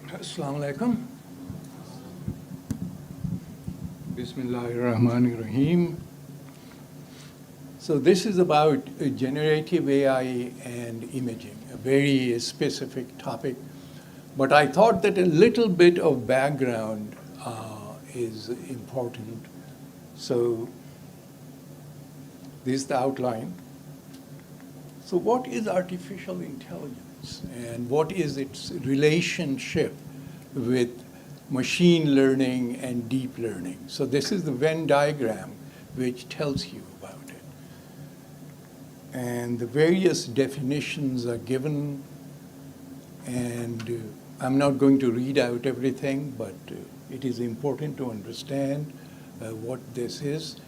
Assalamu alaikum. Bismillahirrahmanirrahim. So this is about generative AI and imaging, a very specific topic. But I thought that a little bit of background is important. So this is the outline. So what is artificial intelligence and what is its relationship with machine learning and deep learning? So this is the Venn diagram which tells you about it. And the various definitions are given, and I'm not going to read out everything, but it is important to understand what this is.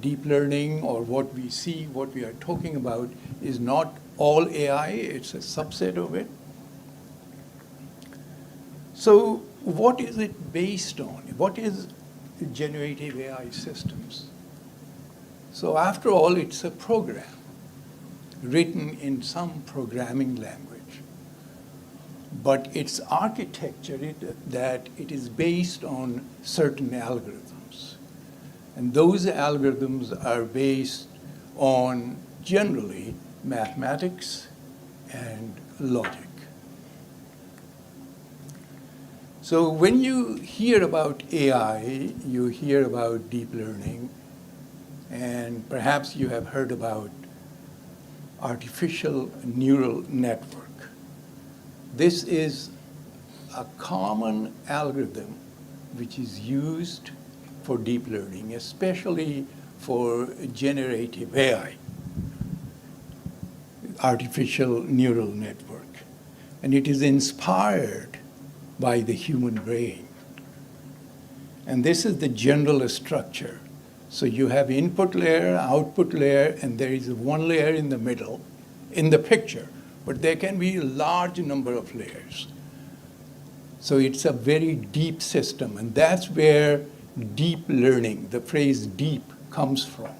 Deep learning, or what we see, what we are talking about, is not all AI, it's a subset of it. So what is it based on? What is generative AI systems? So after all, it's a program written in some programming language. But its architecture, that it is based on certain algorithms. And those algorithms are based on, generally, mathematics and logic. So when you hear about AI, you hear about deep learning, and perhaps you have heard about artificial neural network. This is a common algorithm which is used for deep learning, especially for generative AI, artificial neural network. And it is inspired by the human brain. And this is the general structure. So you have input layer, output layer, and there is one layer in the middle in the picture, but there can be a large number of layers. So it's a very deep system, and that's where deep learning, the phrase deep, comes from.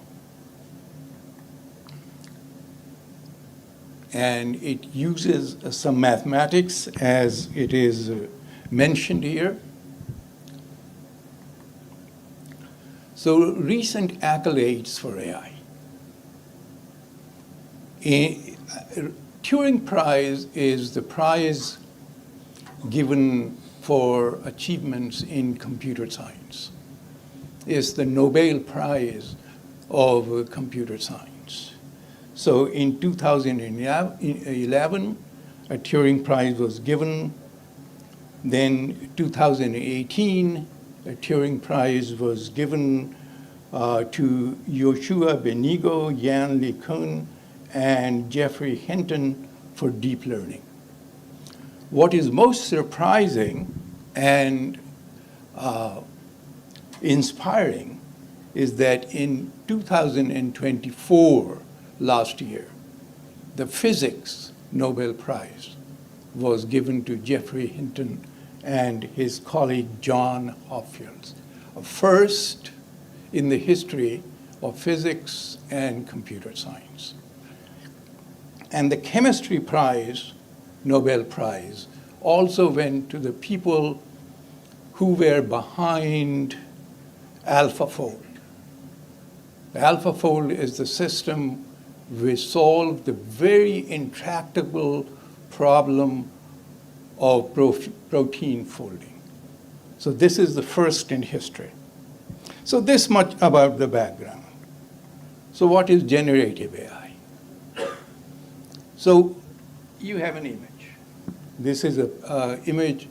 And it uses some mathematics, as it is mentioned here. So recent accolades for AI. Turing Prize is the prize given for achievements in computer science. Is the Nobel Prize of computer science. So in 2011, a Turing Prize was given. Then 2018, a Turing Prize was given to Yoshua Benigo, Yan LeCun, and Geoffrey Hinton for deep learning. What is most surprising and inspiring is that in 2024, last year, the physics Nobel Prize was given to Geoffrey Hinton and his colleague John Hopfield, a first in the history of physics and computer science. And the chemistry prize, Nobel Prize, also went to the people who were behind AlphaFold. AlphaFold is the system which solved the very intractable problem of protein folding. So this is the first in history. So this much about the background. So what is generative AI? So you have an image. This is an image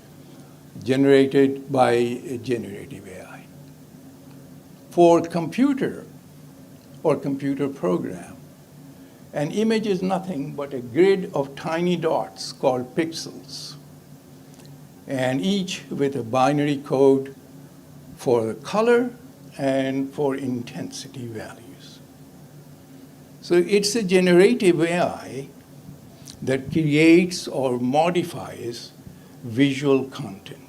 generated by generative AI. For computer or computer program, an image is nothing but a grid of tiny dots called pixels, and each with a binary code for the color and for intensity values. So it's a generative AI that creates or modifies visual content.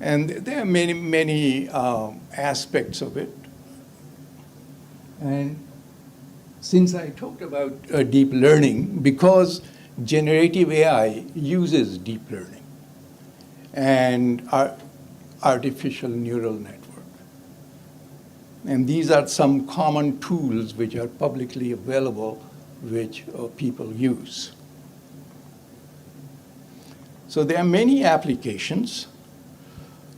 And there are many aspects of it. And since I talked about deep learning, because generative AI uses deep learning and artificial neural network. And these are some common tools which are publicly available, which people use. So there are many applications.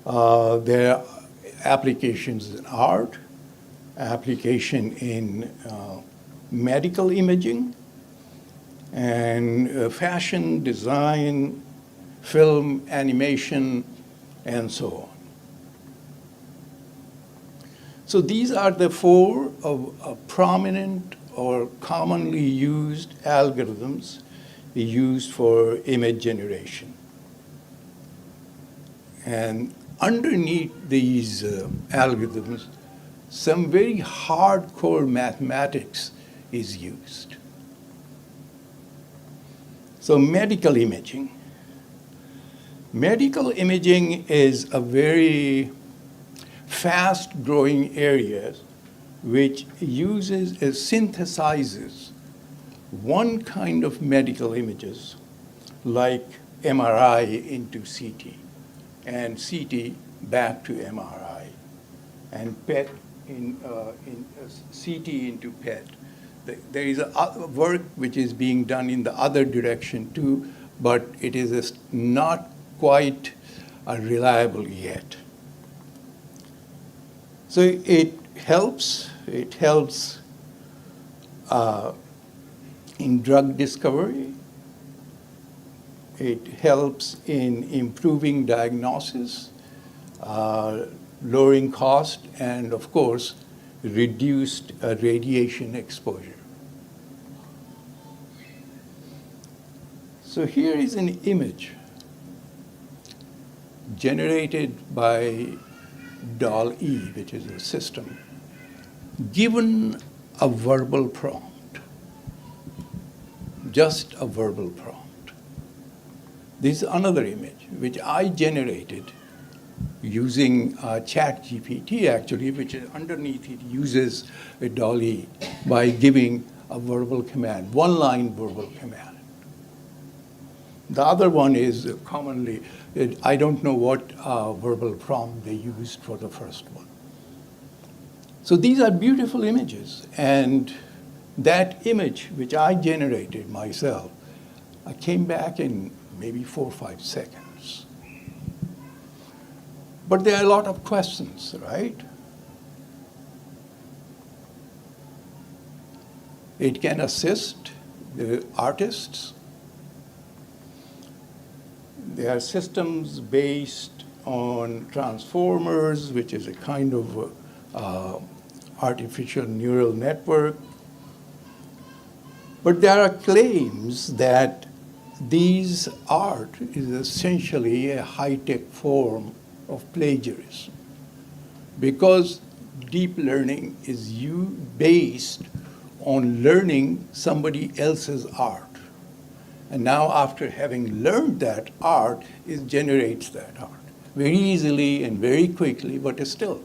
There are applications in art, application in medical imaging, and fashion, design, film, animation, and so on. So these are the four prominent or commonly used algorithms used for image generation. And underneath these algorithms, some very hardcore mathematics is used. So medical imaging. Medical imaging is a very fast-growing area which synthesizes one kind of medical images like MRI into CT and CT back to MRI and PET in CT into PET. There is a work which is being done in the other direction too, but it is not quite reliable yet. So it helps in drug discovery. It helps in improving diagnosis, lowering cost, and of course, reduced radiation exposure. So here is an image generated by DALL-E, which is a system, given a verbal prompt, just a verbal prompt. This is another image which I generated using ChatGPT, actually, which is underneath it uses a DALL-E by giving a verbal command, one-line verbal command. The other one is commonly, I don't know what verbal prompt they used for the first one. So these are beautiful images, and that image, which I generated myself, came back in maybe 4 or 5 seconds. But there are a lot of questions, right? It can assist the artists. There are systems based on transformers, which is a kind of artificial neural network. But there are claims that these art is essentially a high-tech form of plagiarism, because deep learning is based on learning somebody else's art. And now, after having learned that art, it generates that art very easily and very quickly, but still,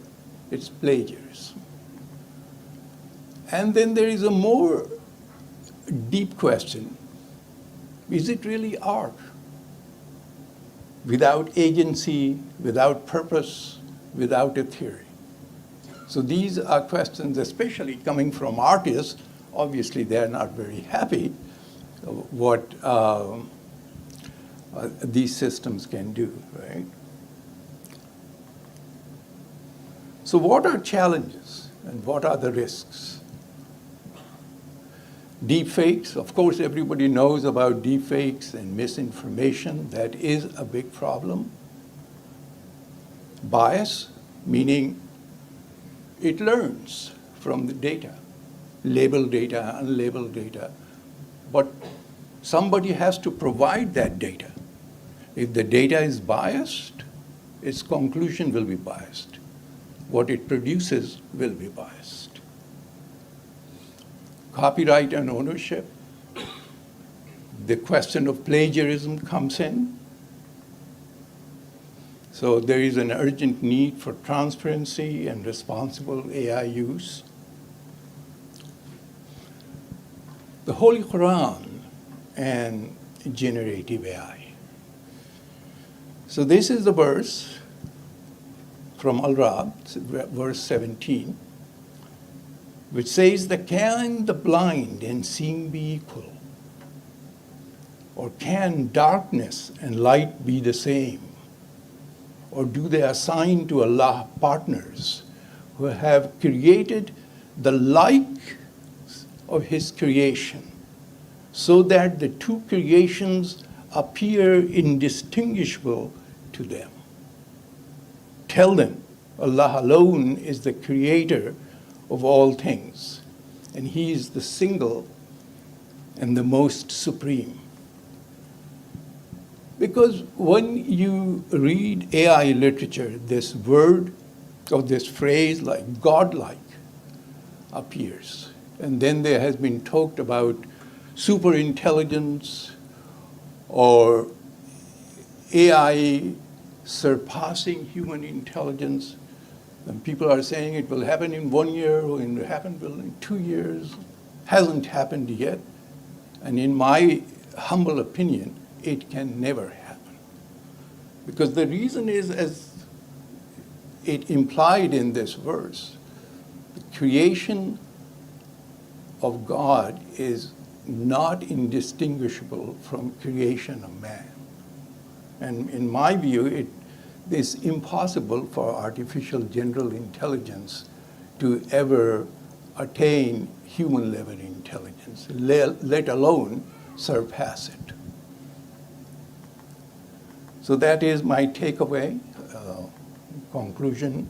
it's plagiarism. And then there is a more deep question. Is it really art? Without agency, without purpose, without a theory. So these are questions, especially coming from artists. Obviously, they're not very happy what these systems can do, right? So what are challenges and what are the risks? Deepfakes, of course, everybody knows about deepfakes and misinformation. That is a big problem. Bias, meaning it learns from the data, labeled data, unlabeled data. But somebody has to provide that data. If the data is biased, its conclusion will be biased. What it produces will be biased. Copyright and ownership. The question of plagiarism comes in. So there is an urgent need for transparency and responsible AI use. The Holy Quran and generative AI. So this is the verse from Al-Ra'd, verse 17, which says, that can the blind and seeing be equal? Or can darkness and light be the same? Or do they assign to Allah partners who have created the like of His creation, so that the two creations appear indistinguishable to them? Tell them, Allah alone is the creator of all things, and He is the single and the most supreme. Because when you read AI literature, this word or this phrase like godlike appears. And then there has been talked about superintelligence or AI surpassing human intelligence. And people are saying it will happen in 1 year or it will happen in 2 years. Hasn't happened yet. And in my humble opinion, it can never happen. Because the reason is, as it implied in this verse, the creation of God is not indistinguishable from creation of man. And in my view, it is impossible for artificial general intelligence to ever attain human level intelligence, let alone surpass it. So that is my takeaway, conclusion.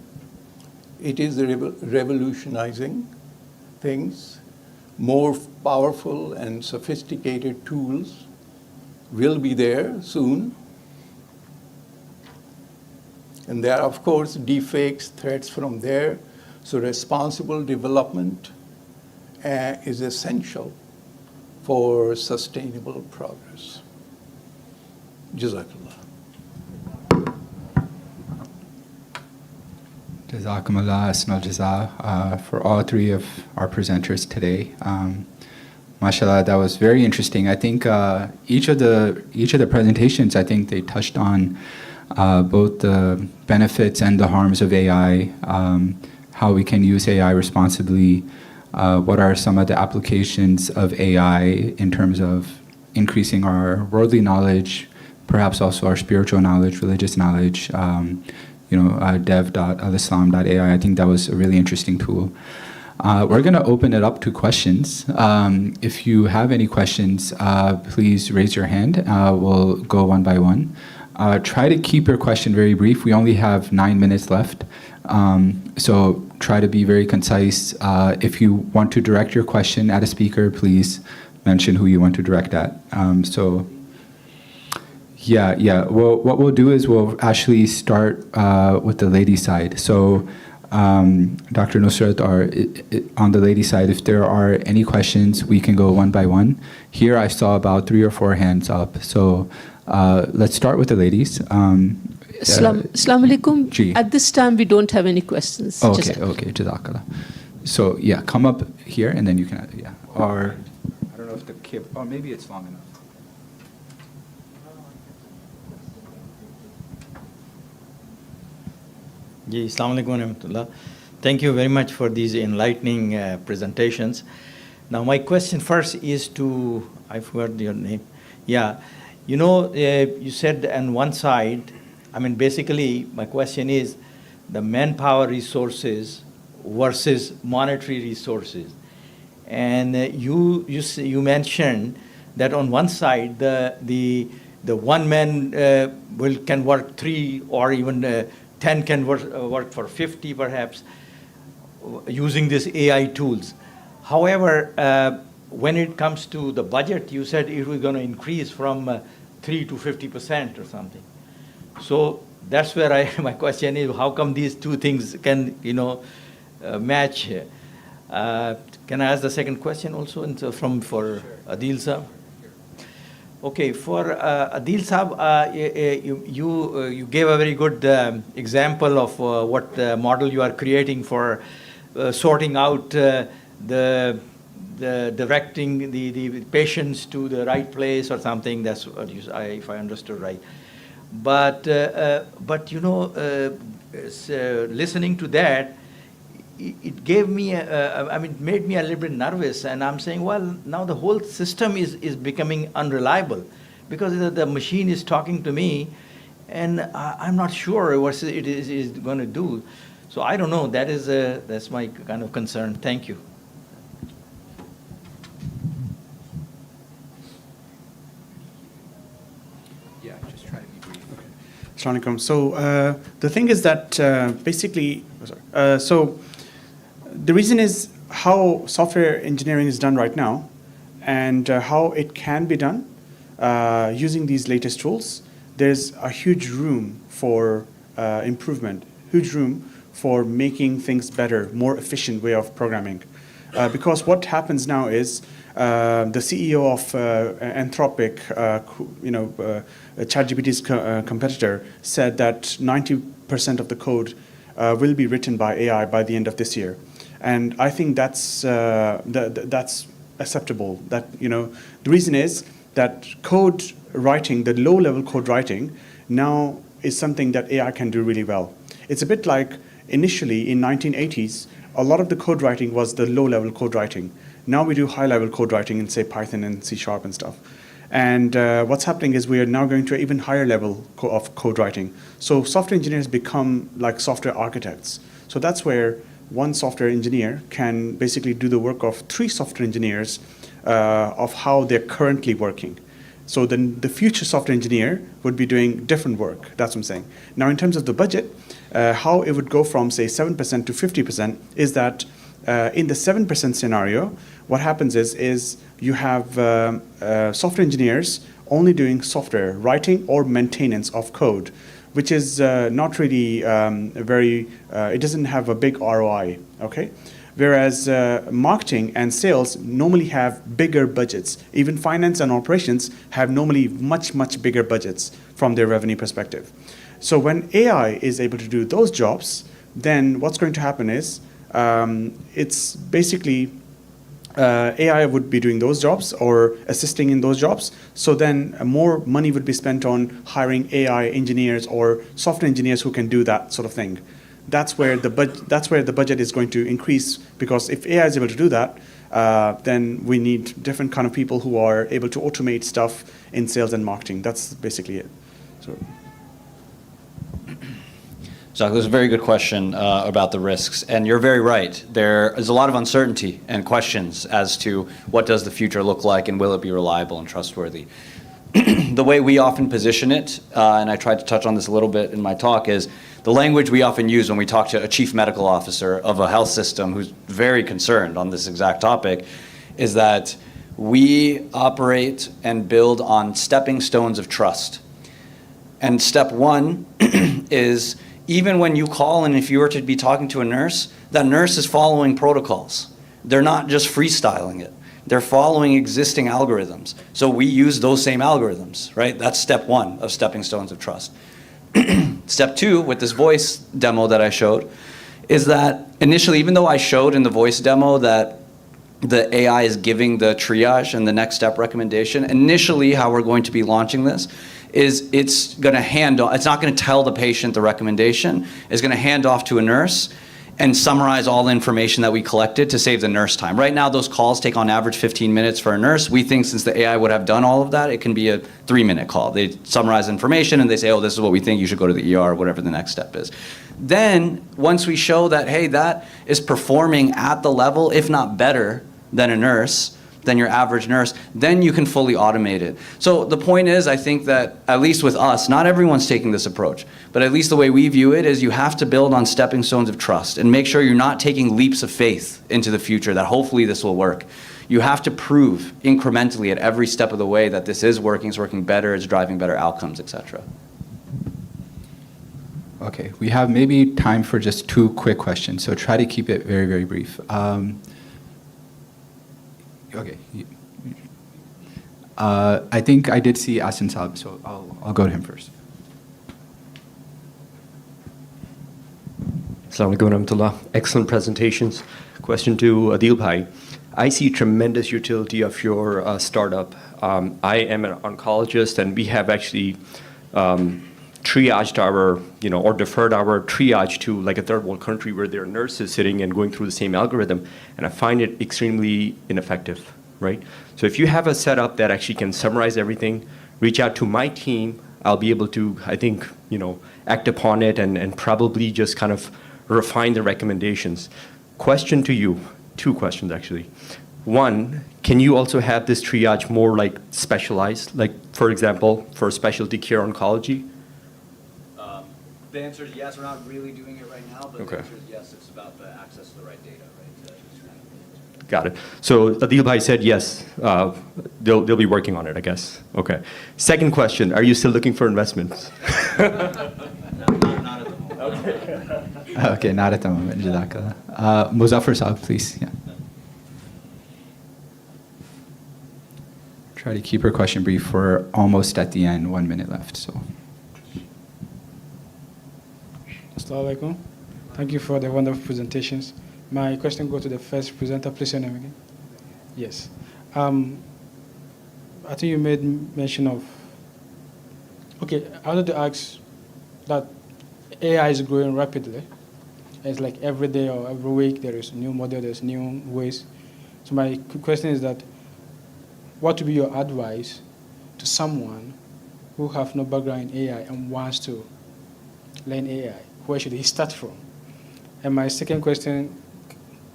It is revolutionizing things. More powerful and sophisticated tools will be there soon. And there are, of course, deepfakes, threats from there. So responsible development is essential for sustainable progress. Jazakallah. Jazakumullah asnal jaza for all three of our presenters today. Mashallah, that was very interesting. I think each of the presentations, I think they touched on both the benefits and the harms of AI, how we can use AI responsibly, what are some of the applications of AI in terms of increasing our worldly knowledge, perhaps also our spiritual knowledge, religious knowledge. Dev.alislam.ai. I think that was a really interesting tool. We're going to open it up to questions. If you have any questions, please raise your hand. We'll go one by one. Try to keep your question very brief. We only have 9 minutes left. So try to be very concise. If you want to direct your question at a speaker, please mention who you want to direct at. Yeah. Well, what we'll do is we'll actually start with the lady side. So, Dr. Nusrat, on the lady side, if there are any questions, we can go one by one. Here I saw about 3 or 4 hands up. So, let's start with the ladies. Assalamu alaikum. At this time, we don't have any questions. Okay, Jazakallah. So, yeah, come up here and then you can, or I don't know if the kip, or maybe it's long enough. Assalamu alaikum wa rahmatullah. Thank you very much for these enlightening presentations. Now my question first is to, I forgot your name. Yeah, you said on one side, basically my question is the manpower resources versus monetary resources. And you mentioned that on one side the one man can work 3 or even 10 can work for 50 perhaps, using these AI tools. However, when it comes to the budget, you said it was going to increase from 3 to 50% or something. So that's where my question is, how come these two things can match? Can I ask the second question also for Adil Saab? Okay, for Adil Saab, you gave a very good example of what model you are creating for sorting out the directing the patients to the right place or something. That's what if I understood right. But listening to that, it gave me, it made me a little bit nervous. And I'm saying, well, now the whole system is becoming unreliable because the machine is talking to me, and I'm not sure what it is going to do. So I don't know. That's my kind of concern. Thank you. Yeah, just try to be brief. Okay. Assalamu alaikum. So the thing is that basically, so the reason is how software engineering is done right now and how it can be done using these latest tools. There's a huge room for improvement, huge room for making things better, more efficient way of programming. Because what happens now is the CEO of Anthropic, ChatGPT's competitor, said that 90% of the code will be written by AI by the end of this year. And I think that's acceptable. The reason is that code writing, the low-level code writing, now is something that AI can do really well. It's a bit like initially in 1980s, a lot of the code writing was the low-level code writing. Now we do high-level code writing in, say, Python and C# and stuff. And what's happening is we are now going to an even higher level of code writing. So software engineers become like software architects. So that's where one software engineer can basically do the work of 3 software engineers of how they're currently working. So then the future software engineer would be doing different work. That's what I'm saying. Now, in terms of the budget, how it would go from, say, 7% to 50% is that in the 7% scenario, what happens is you have software engineers only doing software writing or maintenance of code, which is not really it doesn't have a big ROI, okay? Whereas marketing and sales normally have bigger budgets. Even finance and operations have normally much, much bigger budgets from their revenue perspective. So when AI is able to do those jobs, then what's going to happen is it's basically AI would be doing those jobs or assisting in those jobs. So then more money would be spent on hiring AI engineers or software engineers who can do that sort of thing. That's where the budget is going to increase, because if AI is able to do that, then we need different kind of people who are able to automate stuff in sales and marketing. That's basically it. So there's a very good question about the risks, and you're very right. There is a lot of uncertainty and questions as to what does the future look like and will it be reliable and trustworthy. The way we often position it, and I tried to touch on this a little bit in my talk, is the language we often use when we talk to a chief medical officer of a health system who's very concerned on this exact topic is that we operate and build on stepping stones of trust. And step 1 is, even when you call and if you were to be talking to a nurse, that nurse is following protocols. They're not just freestyling it. They're following existing algorithms. So we use those same algorithms, right? That's step 1 of stepping stones of trust. Step 2, with this voice demo that I showed, is that initially, even though I showed in the voice demo that the AI is giving the triage and the next step recommendation, initially how we're going to be launching this is it's going to it's not going to tell the patient the recommendation. It's going to hand off to a nurse and summarize all the information that we collected to save the nurse time. Right now, those calls take on average 15 minutes for a nurse. We think since the AI would have done all of that, it can be a 3-minute call. They summarize information and they say, oh, this is what we think, you should go to the ER, whatever the next step is. Then, once we show that, hey, that is performing at the level, if not better than a nurse, than your average nurse, then you can fully automate it. So the point is, I think that, at least with us, not everyone's taking this approach, but at least the way we view it is you have to build on stepping stones of trust and make sure you're not taking leaps of faith into the future that hopefully this will work. You have to prove incrementally at every step of the way that this is working, it's working better, it's driving better outcomes, etc. Okay, we have maybe time for just 2 quick questions, so try to keep it very, very brief. Okay. I think I did see Asin Saab, so I'll go to him first. Assalamu alaikum warahmatullah. Excellent presentations. Question to Adil Bhai. I see tremendous utility of your startup. I am an oncologist, and we have actually triaged our, or deferred our triage to like a third world country where there are nurses sitting and going through the same algorithm, and I find it extremely ineffective, right? So if you have a setup that actually can summarize everything, reach out to my team, I'll be able to, I think, act upon it and probably just kind of refine the recommendations. Question to you, 2 questions actually. One, can you also have this triage more like specialized, like for example, for specialty care oncology? The answer is yes. We're not really doing it right now, but Okay. the answer is yes. It's about the access to the right data, right? Got it. So Adil Bhai said yes, they'll be working on it, I guess. Okay. Second question, are you still looking for investments? Not at the moment. Okay, not at the moment, Jazakallah. Muzaffar Saab, please. Yeah. Try to keep her question brief. We're almost at the end, 1 minute left. So. Assalamu alaikum. Thank you for the wonderful presentations. My question goes to the first presenter. Please your name again. Yes. I think you made mention of. Okay, I wanted to ask that AI is growing rapidly. It's like every day or every week there is a new model, there's new ways. So my question is that, what would be your advice to someone who have no background in AI and wants to learn AI? Where should he start from? And my second question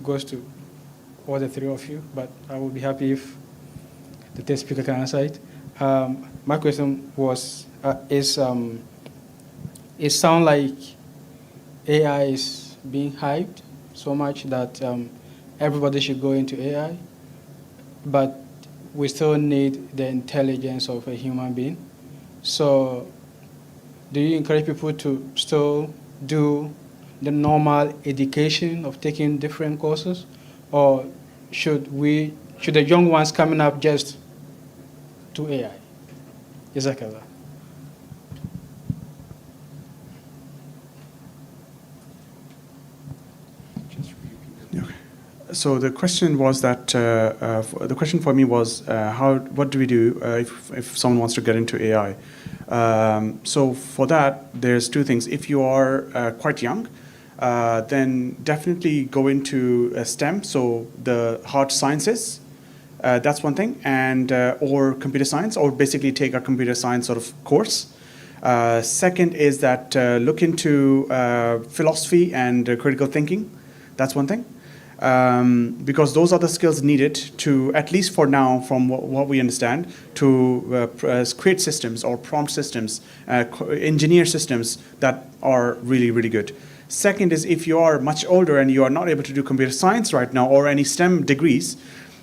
goes to all the 3 of you, but I would be happy if the third speaker can answer it. My question was, it sounds like AI is being hyped so much that everybody should go into AI, but we still need the intelligence of a human being. So do you encourage people to still do the normal education of taking different courses, or should the young ones coming up just do AI? Jazakallah. So the question was that the question for me was what do we do if someone wants to get into AI? So for that, there's 2 things. If you are quite young, then definitely go into STEM, so the hard sciences. That's one thing, and or computer science, or basically take a computer science sort of course. Second is that look into philosophy and critical thinking. That's one thing. Because those are the skills needed to, at least for now, from what we understand, to create systems or prompt systems, engineer systems that are really, really good. Second is, if you are much older and you are not able to do computer science right now or any STEM degrees,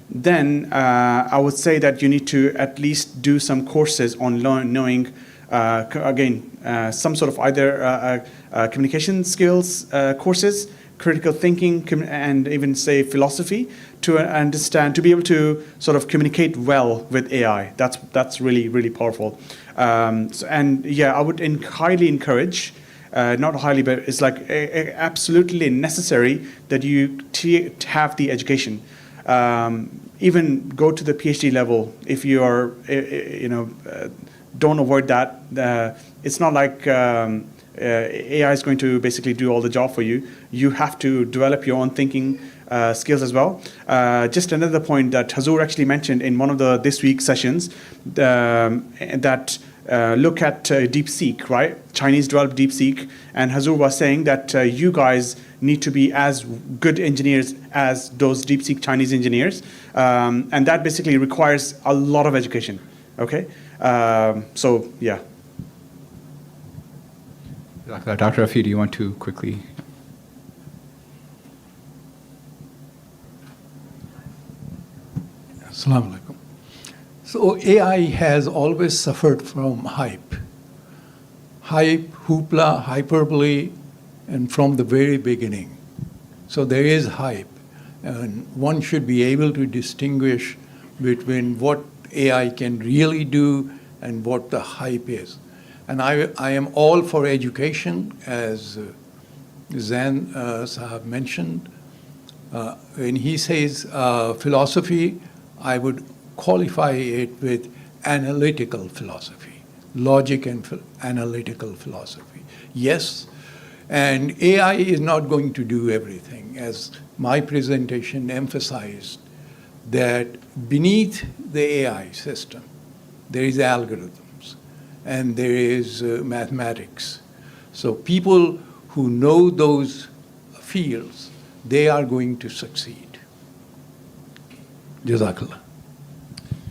then I would say that you need to at least do some courses on knowing, some sort of either communication skills courses, critical thinking, and even say philosophy, to understand, to be able to sort of communicate well with AI. That's really, really powerful. I would highly encourage, not highly, but it's like absolutely necessary that you have the education. Even go to the PhD level if you are, don't avoid that. It's not like AI is going to basically do all the job for you. You have to develop your own thinking skills as well. Just another point that Hazur actually mentioned in one of the this week's sessions, that look at DeepSeek, right? Chinese developed DeepSeek, and Hazur was saying that you guys need to be as good engineers as those DeepSeek Chinese engineers, and that basically requires a lot of education. Okay, so yeah. Dr. Afi, do you want to quickly? Assalamu alaikum. So AI has always suffered from hype, hoopla, hyperbole, and from the very beginning. So there is hype, and one should be able to distinguish between what AI can really do and what the hype is. And I am all for education, as Zan Sahab mentioned. When he says philosophy, I would qualify it with analytical philosophy, logic and analytical philosophy. Yes, and AI is not going to do everything. As my presentation emphasized, that beneath the AI system, there is algorithms and there is mathematics. So people who know those fields, they are going to succeed. Jazakallah.